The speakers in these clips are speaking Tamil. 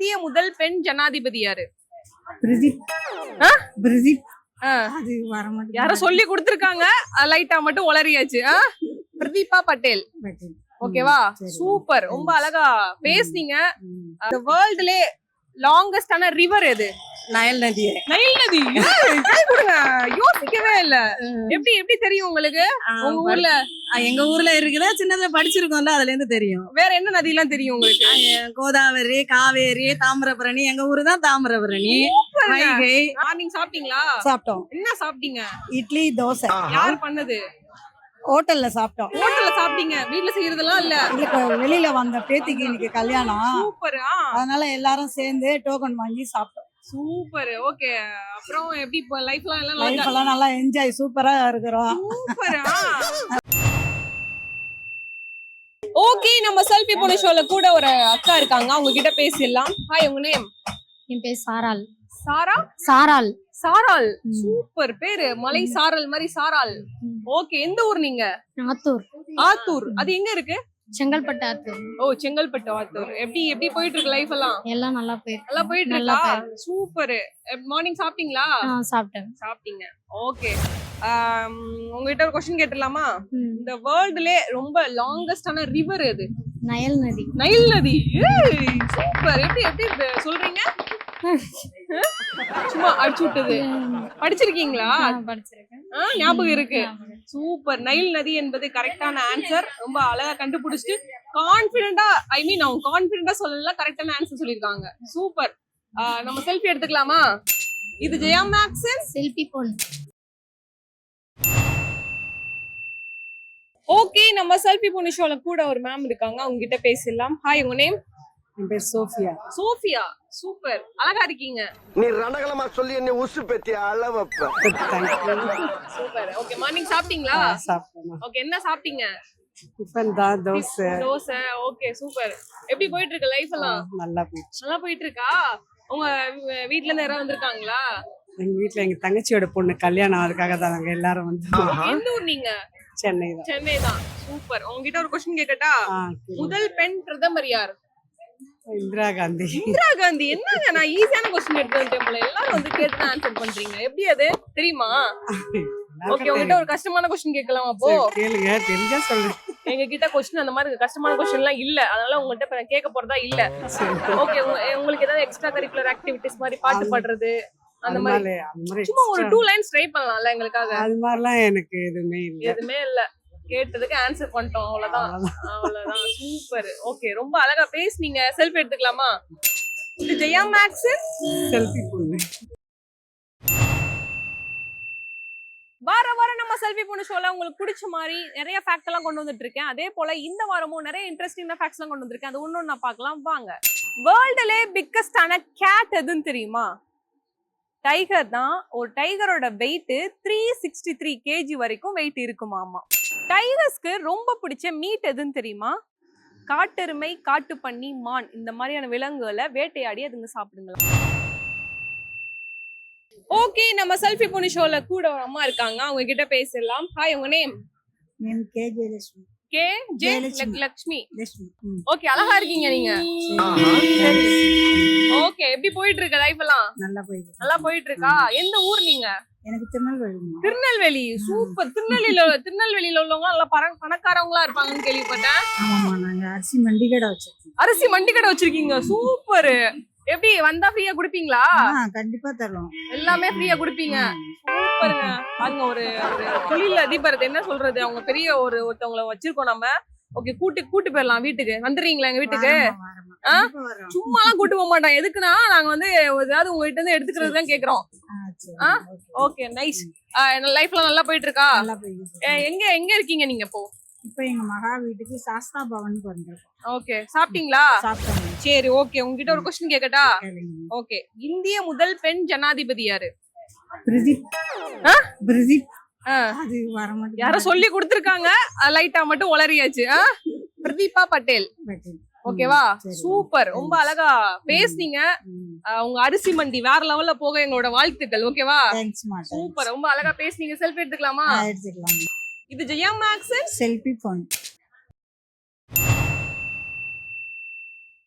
இந்திய முதல் பெண் ஜனாதிபதி யாரு? பிரதீப். ஆ? பிரதீப். ஆ. அது வர மாட்டேங்குது. யாரோ சொல்லி கொடுத்திருக்காங்க, லைட்டா மட்டும் உளறியாச்சு. பிரதீபா பட்டேல். பட்டேல். ஓகேவா? சரி. சூப்பர், ரொம்ப அழகா பேசுனீங்க. வேர்ல்ட்லே லாங்கஸ்டான ரிவர் எது? நயல் நதி. நைல் நதி. கை கொடுங்க, யோசிக்கவே இல்ல. எப்படி எப்படி தெரியும் உங்களுக்கு? உங்க ஊர்ல எங்க ஊர்ல இருக்குதா, சின்னதுல படிச்சிருக்கோம்ல, அதுல இருந்து தெரியும். வேற என்ன நதி எல்லாம் தெரியும் உங்களுக்கு? கோதாவரி, காவேரி, தாமிரபரணி. எங்க ஊரு தான் தாமிரபரணி. வைகை. மார்னிங் சாப்பிட்டீங்களா? சாப்பிட்டோம். என்ன சாப்பிட்டீங்க? இட்லி, தோசை. யார் பண்ணது? ஹோட்டல்ல சாப்பிட்டோம். ஹோட்டல்ல சாப்பிட்டீங்க, வீட்ல செய்யறதெல்லாம் இல்ல? இப்ப வெளியில வந்த பேத்திக்கு இன்னைக்கு கல்யாணம், சூப்பர். அதனால எல்லாரும் சேர்ந்து டோக்கன் வாங்கி சாப்பிட்டோம். சூப்பர். ஓகே, அப்புறம் எப்படி இப்ப லைஃப்லாம் எல்லாம் லைஃப் நல்லா எல்லாம் நல்லா என்ஜாய், சூப்பரா இருக்கிறோம். சூப்பர். ஓகே, நம்ம செல்ஃபி போன ஷோல கூட ஒரு அக்கா இருக்காங்க, அவங்க கிட்ட பேசிடலாம். ஹாய், உங்க நேம்? என் பேர் சாரால். சாரா? சாரால். சாரால். சூப்பர் பேரு, மலை சாரல் மாதிரி சாரால். ஓகே, எந்த ஊர் நீங்க? ஆத்தூர். ஆத்தூர். அது எங்க இருக்கு? செங்கல்பட்டு ஆத்தூர். ஓ, செங்கல்பட்டு ஆத்தூர். எப்படி எப்படி போயிட்டு இருக்கு லைஃப் எல்லாம்? எல்லாம் நல்லா போயிருக்கு. நல்லா போயிட்டு நல்லா இருக்கா? சூப்பர். மார்னிங் சாப்பிட்டீங்களா? சாப்பிட்டேன். சாப்பிட்டீங்க. ஓகே, உங்ககிட்ட ஒரு क्वेश्चन கேட்டலாமா? இந்த வேர்ல்ட்லே ரொம்ப லாங்கஸ்டான ரிவர் எது? நயல் நதி. நைல் நதி. சூப்பர். எப்படி எப்படி சொல்றீங்க? சும்மா அடிச்சு விட்டது. படிச்சிருக்கீங்களா? படிச்சிருக்கேன். ஞாபகம் இருக்கு. சூப்பர். நைல் நதி என்பது கரெக்டான ஆன்சர். ரொம்ப அழகா கண்டுபிடிச்சிட்டு கான்பிடென்ட்டா, அவங்க கான்பிடென்ட்டா சொல்லல, கரெக்டான ஆன்சர் சொல்லிருக்காங்க. சூப்பர். நம்ம செல்ஃபி எடுத்துக்கலாமா? இது Jaya Maxon selfie phone. Okay, நம்ம செல்ஃபி போன ஷோல கூட ஒரு மேம் இருக்காங்க, அவங்க கிட்ட பேசிடலாம். ஹாய், உங்க நேம்? என் பேர் சோஃபியா. சோஃபியா. சூப்பர், அழகா இருக்கீங்க. நீ ரணகலமா சொல்லி என்ன உசு பெத்தி அளவப்ப. சூப்பர். ஓகே, மார்னிங் சாப்பிட்டீங்களா? சாப்பிட்டோம். ஓகே, என்ன சாப்பிட்டீங்க? டிஃபன் தான், தோசை. தோசை. Okay, super. எப்படி போயிட்டு இருக்கு லைஃப் எல்லாம்? நல்லா போயிடுச்சு. நல்லா போயிட்டு இருக்கா? உங்க வீட்ல இருந்து யாராவது வந்திருக்காங்களா? எங்க வீட்டுல எங்க தங்கச்சியோட பொண்ணு கல்யாணம், அதுக்காக தான் நாங்க எல்லாரும் வந்து. எந்த ஊர் நீங்க? சென்னை தான். சென்னை தான். சூப்பர். உங்ககிட்ட ஒரு क्वेश्चन கேக்கட்டா? கேளு. முதல் பெண் பிரதமர் யார்? இந்திரா காந்தி. இந்திரா காந்தி. என்னங்க, நான் ஈஸியான क्वेश्चन எடுத்து வந்தேன் போல. எல்லாரும் வந்து கேட்டு ஆன்சர் பண்றீங்க. எப்படி அது தெரியுமா? ஓகே, உங்ககிட்ட ஒரு கஷ்டமான क्वेश्चन கேட்கலாம் அப்போ? கேளுங்க, தெரிஞ்சா சொல்றேன். எங்க கிட்ட क्वेश्चन அந்த மாதிரி கஷ்டமான क्वेश्चन எல்லாம் இல்ல, அதனால உங்ககிட்ட இப்ப நான் கேட்க போறதா இல்ல. ஓகே, உங்களுக்கு ஏதாவது எக்ஸ்ட்ரா கரிக்குலர் ஆக்டிவிட்டீஸ் மாதிரி பாட்டு பாடுறது அந்த மாதிரி சும்மா ஒரு 2 லைன்ஸ் ட்ரை பண்ணலாம்ல எங்களுக்காக? அது மாதிரிலாம் எனக்கு எதுவுமே இல்ல. எதுவுமே இல்ல. கேட்டதுக்கு ஆன்சர் பண்ணிட்டோம், அவ்வளவுதான். அவ்வளவுதான். சூப்பர். ஓகே, ரொம்ப அழகா பேசுனீங்க. செல்ஃபி எடுத்துக்கலாமா? இது ஜெயா மேக்ஸன் செல்ஃபி பொண்ணு. வாரம் நம்ம செல்ஃபி பொண்ணு ஷோல உங்களுக்கு பிடிச்ச மாதிரி நிறைய ஃபேக்ட் எல்லாம் கொண்டு வந்துட்டு இருக்கேன். அதே போல இந்த வாரமும் நிறைய இன்ட்ரெஸ்டிங்கான ஃபேக்ட்ஸ் எல்லாம் கொண்டு வந்திருக்கேன். அது ஒண்ணு நான் பார்க்கலாம் வாங்க. வேர்ல்டுலே பிக்கஸ்டான கேட் எதுன்னு தெரியுமா? டைகர் தான். ஒரு டைகரோட வெயிட் 363 kg வரைக்கும் வெயிட் இருக்குமாமா. டைகர்ஸ்க்கு ரொம்ப பிடிச்ச மீட் எதுன்னு தெரியுமா? காட்டெருமை, காட்டுப்பன்னி, மான் இந்த மாதிரியான விலங்குகளை வேட்டையாடி அதுங்க சாப்பிடுங்களா. ஓகே, நம்ம செல்ஃபி பொண்ணு ஷோல கூட ஒரு அம்மா இருக்காங்க, அவங்க கிட்ட பேசிடலாம். ஹாய், உங்க name? Name K Jayalakshmi. K J Lakshmi. Okay, அழகா இருக்கீங்க நீங்க. ஓகே, எப்படி போயிட்டு இருக்கு லைஃப் எல்லாம்? நல்லா போயிடுச்சு. நல்லா போயிட்டு இருக்கா? எந்த ஊர் நீங்க? எனக்கு திருநெல்வேலி. திருநெல்வேலி. சூப்பர். திருநெல்வேலியில உள்ளவங்க நல்லா பணக்காரவங்களா இருப்பாங்கன்னு கேள்விப்பட்டேன். ஆமாமா, நாங்க அரிசி மண்டி கடை வச்சிருக்கோம். அரிசி மண்டி கடை வச்சிருக்கீங்க. சூப்பர். எப்படி வந்தா ஃப்ரீயா குடுப்பீங்களா? கண்டிப்பா தரோம். எல்லாமே ஃப்ரீயா குடுப்பீங்க. சூப்பருங்க. பாருங்க, ஒரு தொழில் அதிபர் என்ன சொல்றது, அவங்க பெரிய ஒருத்தவங்களை வச்சிருக்கோம் நம்ம. ஓகே, கூட்டு போயிடலாம் வீட்டுக்கு. வந்துடுறீங்களா எங்க வீட்டுக்கு? சும்மா எல்லாம் கூட்டு போக மாட்டோம். எதுக்குன்னா நாங்க வந்து ஏதாவது உங்ககிட்ட இருந்து எடுத்துக்கிறது தான் கேக்குறோம். Okay, nice. லைஃப்ல நல்லா போயிட்டு இருக்கா? எங்க எங்க இருக்கீங்க நீங்க இப்போ? இப்ப எங்க மகா வீட்டுக்கு சாஸ்தா பவன் வந்திருக்கோம். ஓகே, சாப்பிட்டீங்களா? சாப்பிட்டோம். சரி, ஓகே, உங்ககிட்ட ஒரு क्वेश्चन கேக்கட்டா? ஓகே, இந்திய முதல் பெண் ஜனாதிபதி யாரு? பிரதீப். பிரதீப். அது வர மாட்டேங்குது. யாரோ சொல்லி கொடுத்திருக்காங்க, லைட்டா மட்டும் உளறியாச்சு. பிரதீபா பட்டேல். ஓகேவா? சூப்பர், ரொம்ப அழகா பேசுனீங்க. உங்க அரிசி மண்டி வேற லெவல்ல போக எங்களோட வாழ்த்துக்கள். ஓகேவா? சூப்பர், ரொம்ப அழகா பேசுனீங்க. செல்ஃபி எடுத்துக்கலாமா? எடுத்துக்கலாம். இது Jaya Maxon selfie phone.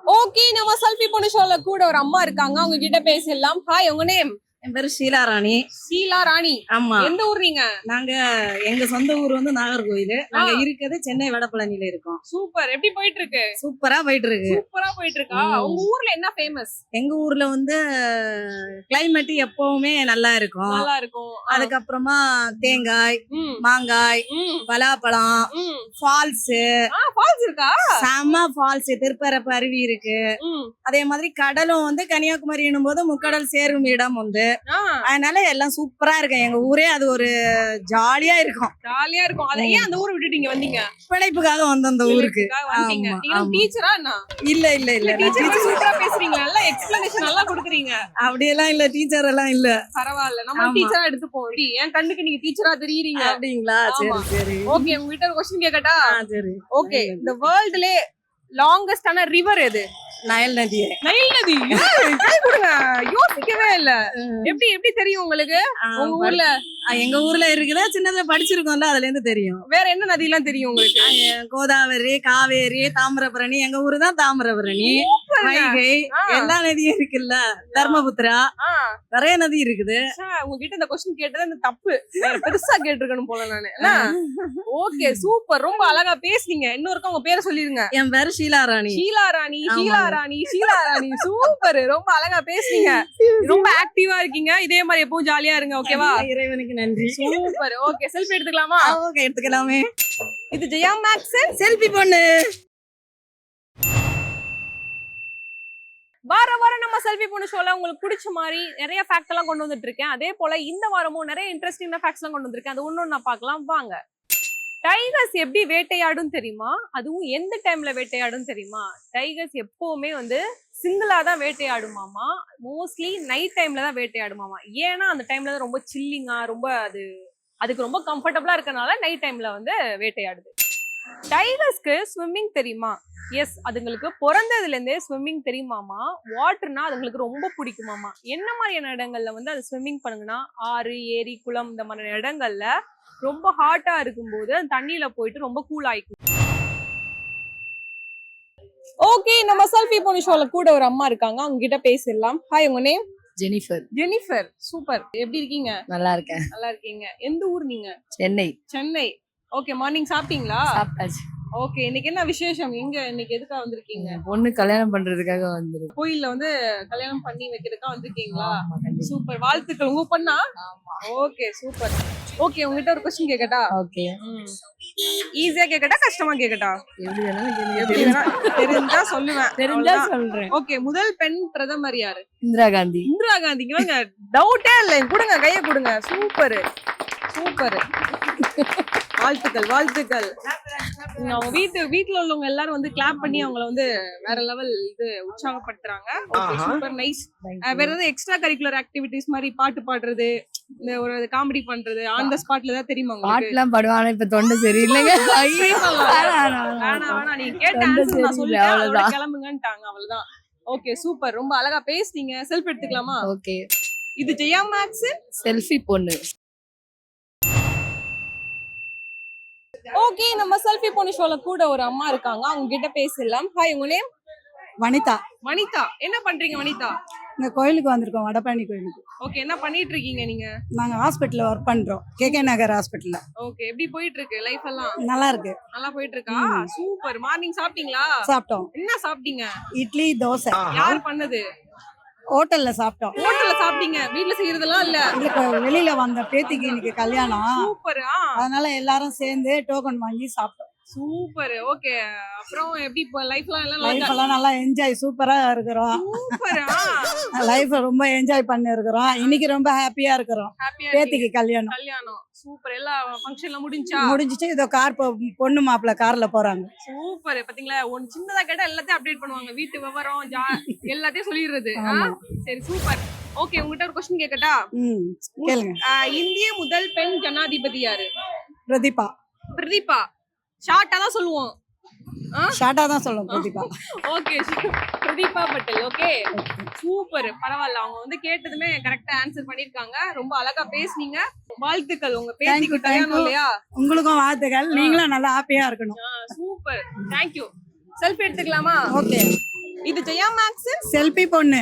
Okay, நம்ம செல்ஃபி பொண்ணு ஷோல கூட ஒரு அம்மா இருக்காங்க, அவங்க கிட்ட பேசலாம். ஹாய், உங்க நேம்? என் பேரு ஷீலா ராணி. ஷீலா ராணி. ஆமா, எந்த ஊர் நீங்க? நாங்க எங்க சொந்த ஊர் வந்து நாகர்கோயில். நாங்க இருக்கிறது சென்னை வடபழனில இருக்கோம். சூப்பர். எப்படி போயிட்டு இருக்கு? சூப்பரா போயிட்டு இருக்கு. சூப்பரா போயிட்டு இருக்கா? உங்க ஊர்ல என்ன ஃபேமஸ்? எங்க ஊர்ல வந்து கிளைமேட் எப்பவுமே நல்லா இருக்கும். நல்லா இருக்கும். அதுக்கப்புறமா தேங்காய், ம், மாங்காய், ம், பலாப்பழம், ம். ஃபால்ஸ், ஃபால்ஸ் இருக்கா? செம ஃபால்ஸ், திருப்பரப்பு அருவி இருக்கு. ம். அதே மாதிரி கடலும் வந்து கன்னியாகுமரி போது முக்கடல் சேரும் இடம் வந்து, ஆ, அதனால எல்லாம் சூப்பரா இருக்கு. எங்க ஊரே அது ஒரு ஜாலியா இருக்கும். ஜாலியா இருக்கும். அத ஏன் அந்த ஊரை விட்டுட்டு இங்க வந்தீங்க? பிழைப்புக்காக வந்த அந்த ஊருக்கு. இதுக்காக வந்துட்டீங்க. ஆமா, நீங்க ஆமா. டீச்சரா என்ன? இல்ல இல்ல இல்ல நான் டீச்சர் teacher- சூப்பரா பேசுறீங்க. நல்லா எக்ஸ்பிளனேஷன் நல்லா கொடுக்குறீங்க. அப்படியெல்லாம் இல்ல, டீச்சர் எல்லாம் இல்ல. பரவாயில்ல, நம்ம ஆமா. டீச்சரா எடுத்துப்போம். என் கண்ணுக்கு நீங்க டீச்சரா தெரியுறீங்க. அப்படிங்களா? சரி ஆமா. சரி. ஓகே, உங்ககிட்ட ஒரு கொஸ்டின் கேக்கட்டா? சரி. ஓகே, இந்த வேர்ல்ட்லயே லாங்கஸ்டான ரிவர் எது? நயல் நதியே. நைல் நதி. கை கொடுங்க, யோசிக்கவே இல்ல. எப்படி எப்படி தெரியும் உங்களுக்கு? உங்க ஊர்ல எங்க ஊர்ல இருக்குதா, சின்னதுல படிச்சிருக்கோம்ல, அதுல இருந்து தெரியும். வேற என்ன நதி எல்லாம் தெரியும் உங்களுக்கு? கோதாவரி, காவேரி, தாமிரபரணி. எங்க ஊரு தான் தாமிரபரணி, வைகை, ஆ. எல்லா நதியும் இருக்குல்ல. தர்மபுத்திரா, ஆ, நிறைய நதி இருக்குது. உங்ககிட்ட இந்த கொஸ்டின் கேட்டது அந்த தப்பு. பெருசா கேட்டிருக்கணும் போல நானு. Okay, super. ரொம்ப அழகா பேசுனீங்க. இன்னொருக்க உங்க பேரை சொல்லிருங்க. என் பேரு ஷீலா ராணி. ஷீலா ராணி. ஆமா. ஷீலா ராணி. ஷீலா ராணி. சூப்பர். ரொம்ப அழகா பேசுனீங்க. ரொம்ப ஆக்டிவா இருக்கீங்க. இதே மாதிரி எப்பவும் ஜாலியா இருங்க. ஓகேவா? இறைவனுக்கு நன்றி. சூப்பர். ஓகே, செல்ஃபி எடுத்துக்கலாமா? ஓகே, எடுத்துக்கலாமே. இது ஜெயா மேக்ஸ் செல்ஃபி பொண்ணு. வாரம் நம்ம செல்ஃபி பொண்ணு ஷோல உங்களுக்கு பிடிச்ச மாதிரி நிறைய ஃபேக்ட் எல்லாம் கொண்டு வந்துட்டு இருக்கேன். அதே போல இந்த வாரமும் நிறைய இன்ட்ரெஸ்டிங்கான ஃபேக்ட்ஸ் எல்லாம் கொண்டு வந்திருக்கேன். அது ஒண்ணு நான் பார்க்கலாம் வாங்க. டைகர்ஸ் எப்படி வேட்டையாடும் தெரியுமா? அதுவும் எந்த டைம்ல வேட்டையாடும் தெரியுமா? டைகர்ஸ் எப்பவுமே வந்து சிங்கிளா தான் வேட்டையாடுமாமா. மோஸ்ட்லி நைட் டைம்ல தான் வேட்டையாடுமாமா. ஏன்னா அந்த டைம்ல தான் ரொம்ப சில்லிங்கா, ரொம்ப அதுக்கு ரொம்ப கம்ஃபர்டபுளா இருக்கனால நைட் டைம்ல வந்து வேட்டையாடுது. டைகர்ஸ்க்கு ஸ்விம்மிங் தெரியுமா? எஸ், அதுங்களுக்கு பிறந்ததுல இருந்தே ஸ்விம்மிங் தெரியுமாமா. வாட்டர்னா அதுங்களுக்கு ரொம்ப பிடிக்குமாமா. என்ன மாதிரியான இடங்கள்ல வந்து அது ஸ்விம்மிங் பண்ணுங்கன்னா, ஆறு, ஏரி, குளம் இந்த மாதிரி இடங்கள்ல ரொம்ப ஹாட்டா இருக்கும்போது அந்த தண்ணியில போயிட்டு ரொம்ப கூல் ஆயிக்கும். ஓகே, நம்ம செல்ஃபி பொண்ணு ஷோல கூட ஒரு அம்மா இருக்காங்க, அவங்க கிட்ட பேசலாம். ஹாய், உங்க நேம்? ஜெனிஃபர். ஜெனிஃபர். சூப்பர். எப்படி இருக்கீங்க? நல்லா இருக்கேன். நல்லா இருக்கீங்க. எந்த ஊர் நீங்க? சென்னை. சென்னை. ஓகே, மார்னிங் சாப்பிட்டீங்களா? சாப்பிட்டாச்சு. ஓகே, இன்னைக்கு என்ன விசேஷம்? எங்க இன்னைக்கு எதுக்காக வந்திருக்கீங்க? என் பொண்ணு கல்யாணம் பண்றதுக்காக வந்திருக்கு. கோயில்ல வந்து கல்யாணம் பண்ணி வைக்கிறதுக்காக வந்திருக்கீங்களா? ஆமா, கண்டிப்பா. சூப்பர், வாழ்த்துக்கள். உங்க பொண்ணா? ஆமா. Okay, super. ஓகே, உங்ககிட்ட ஒரு கொஸ்டின் கேக்கட்டா? ஓகே. ஈஸியா கேக்கட்டா, கஷ்டமா கேக்கட்டா? எப்படி வேணாலும் கேளுங்க. எப்படி வேணா தெரிஞ்சா சொல்லுவேன். தெரிஞ்சா அவ்வளவுதான். சொல்றேன். ஓகே, முதல் பெண் பிரதமர் யாரு? இந்திரா காந்தி. இந்திரா காந்தி. இவங்க டவுட்டே இல்ல. கொடுங்க, கைய கொடுங்க. Super super. வாழ்த்துக்கள் வாழ்த்துக்கள். அவங்க வீட்டுல உள்ளவங்க எல்லாரும் வந்து கிளாப் பண்ணி அவங்கள வந்து வேற லெவல் உற்சாகப்படுத்துறாங்க. Super nice. வேற ஏதாவது எக்ஸ்ட்ரா கரிக்குலர் ஆக்டிவிட்டிஸ் மாதிரி பாட்டு பாடுறது, இந்த ஒரு காமெடி பண்றது ஆன் த ஸ்பாட்ல தான் தெரியுமா உங்களுக்கு? பாட்டுலாம் பாடுவானா? இப்ப தொண்டை சரியில்லைங்க. வேணாம் நீங்க கேட்ட ஆன்சர் நான் சொல்லிட்டேன், அதோட கிளம்புங்கன்ட்டாங்க. அவ்வளவுதான். Okay, super. ரொம்ப அழகா பேசுனீங்க. செல்ஃபி எடுத்துக்கலாமா? ஓகே. இது ஜெயா மேக்ஸ் செல்ஃபி பொண்ணு. ஓகே, நம்ம செல்ஃபி பொண்ணு ஷோல கூட ஒரு அம்மா இருக்காங்க, அவங்க கிட்ட பேசலாம். ஹாய், உங்க நேம்? வனிதா. வனிதா. என்ன பண்றீங்க வனிதா? இந்த கோயிலுக்கு வந்திருக்கோம், வடபழனி கோயிலுக்கு. ஓகே, என்ன பண்ணிட்டு இருக்கீங்க நீங்க? நாங்க ஹாஸ்பிட்டல்ல ஒர்க் பண்றோம், கேகே நகர் ஹாஸ்பிட்டல்ல. ஓகே, எப்படி போயிட்டு இருக்கு லைஃப் எல்லாம்? நல்லா இருக்கு. நல்லா போயிட்டு இருக்கா? சூப்பர். மார்னிங் சாப்பிட்டீங்களா? சாப்பிட்டோம். என்ன சாப்பிட்டீங்க? இட்லி, தோசை. யார் பண்ணது? ஹோட்டல்ல சாப்பிட்டோம். ஹோட்டல்ல சாப்பிட்டீங்க? வீட்ல செய்யறதெல்லாம் இல்ல? வெளியில வந்த பேத்திக்கு இன்னைக்கு கல்யாணம், சூப்பர். அதனால எல்லாரும் சேர்ந்து டோக்கன் வாங்கி சாப்பிட்டோம். சூப்பர். ஓகே, அப்புறம் எப்படி லைஃப்லாம் எல்லாம் லைஃப் எல்லாம் நல்லா என்ஜாய், சூப்பரா இருக்கிறோம். சூப்பர். லைஃப் ரொம்ப என்ஜாய் பண்ணி இருக்கிறோம். இன்னைக்கு ரொம்ப ஹாப்பியா இருக்கிறோம். ஹாப்பியா பேத்திக்கு கல்யாணம். கல்யாணம். சூப்பர். எல்லா ஃபங்க்ஷன்லாம் முடிஞ்சா? முடிஞ்சிச்சு. இதோ கார் பொண்ணு மாப்பிள்ள கார்ல போறாங்க. சூப்பர். பாத்தீங்களா, ஒன்னு சின்னதா கேட்டா எல்லாத்தையும் அப்டேட் பண்ணுவாங்க. வீட்டு விவரம் எல்லாத்தையும் சொல்லிடுறது. சரி, சூப்பர். ஓகே, உங்ககிட்ட ஒரு கொஸ்டின் கேக்கட்டா? கேளுங்க. இந்திய முதல் பெண் ஜனாதிபதி யாரு? பிரதீபா. பிரதீபா. ஷார்ட்டா தான் சொல்லுவோம். ஷார்ட்டா தான் சொல்லுவோம், Pratibha. Okay, Pratibha Patel. Okay, super. பரவாயில்ல, அவங்க வந்து கேட்டதுமே கரெக்டா ஆன்சர் பண்ணிருக்காங்க. ரொம்ப அழகா பேசுனீங்க. வாழ்த்துக்கள். உங்க பேத்திக்கு கல்யாணம் இல்லையா? உங்களுக்கும் வாழ்த்துக்கள். நீங்களும் நல்லா ஹாப்பியா இருக்கணும். சூப்பர். தேங்க்யூ. செல்ஃபி எடுத்துக்கலாமா? ஓகே. இது ஜெயா மேக்ஸ் செல்பி பொண்ணு